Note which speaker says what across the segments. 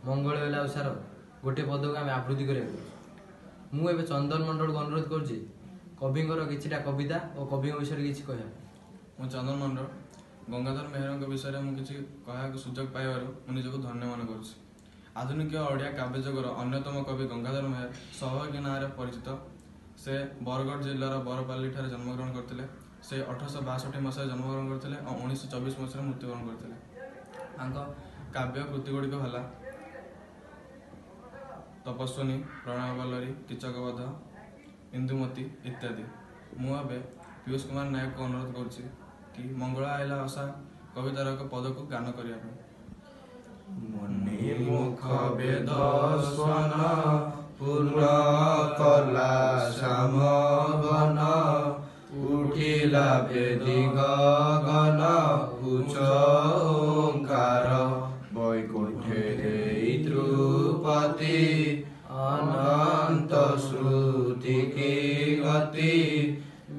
Speaker 1: मंगल वेला ओषार गोटे पद को आम आवृत्ति करा मुझे चंदन मंडल को अनुरोध करुच्ची कविंर किछिटा कविता और कवि विषय किसी कह
Speaker 2: चंदन मंडल गंगाधर मेहर विषय मुझे कहवाक सुजोग पाइबार निजक धन्य मन करुच्ची। आधुनिक ओडिया काव्य जगर अन्यतम कवि गंगाधर मेहर सहयोगी ना परिचित। से बरगढ़ जिलार बरपाली जन्मग्रहण करते। से 1862 मसीह जन्मग्रहण करते और 1924 मसीह मृत्युवरण करते। काव्य कृति गुड़िक है तपस्विनी, प्रणयवल्लरी, कीचकवध, इंदुमती इत्यादि। मुझे पीयूष कुमार नायक को अनुरोध करुच्ची कि मंगला आइला आशा कवितार एक पद को गान करने।
Speaker 3: मुख वेद स्वन पूर्ण कला श्यामवन उठिला वेदी गगन उच्च ओंकार वैकुंठे ध्रुपति अनंत श्रुति की गति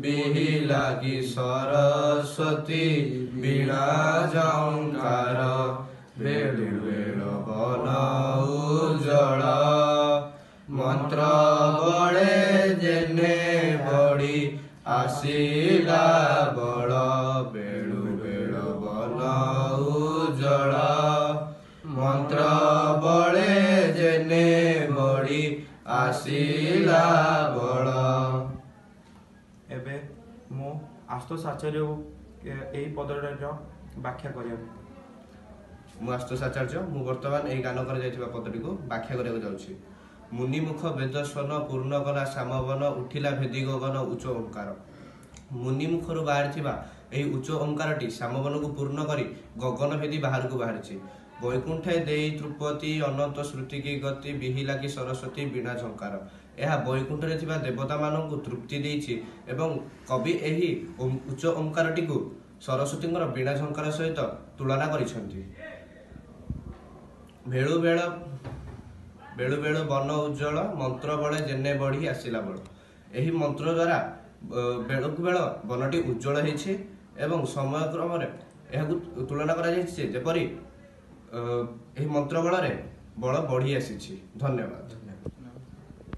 Speaker 3: बिहिला की सरस्वती वीणा जंकार बेलु बेल बन उज्जवल मंत्र बड़े जेने बड़ी आसिला बड़ बेलु बेल बन उज्जवल मंत्र बड़े जेने बड़ी आसिला बड़।
Speaker 4: एबे मु आशुतोष आचार्य यही पदटार व्याख्या करिया
Speaker 3: आशुतोष आचार्य मु वर्तमान यही गान कर पदटी को व्याख्या करने जाऊँगी। मुनिमुख वेद स्वन पूर्ण कला श्यामवन उठिला भेदी गगन उच्च ओंकार। मुनिमुखर बाहरी उच्च ओंकारटी श्यामवन को पूर्ण कर गगन भेदी बाहर को बाहरी। वैकुंठे देई ध्रुपति अनंत श्रुति की गति बिहिला की सरस्वती वीणा झंकार। यह वैकुंठे देवता मान को तृप्ति देछि एवं कवि यही उच्च ओंकारटी को सरस्वती वीणा झंकार सहित तुलना करिसेंति। भेलु बेल बेलु बेल बन उज्जवल मंत्र बड़े जेने बढ़ी आसिला बड़। यही मंत्र द्वारा बेलकु बेल बनटी उज्जवल होइछि एवं समय क्रम यह तुलना करा जेपरी मंत्र बल बड़ बढ़ी आसी। धन्यवाद।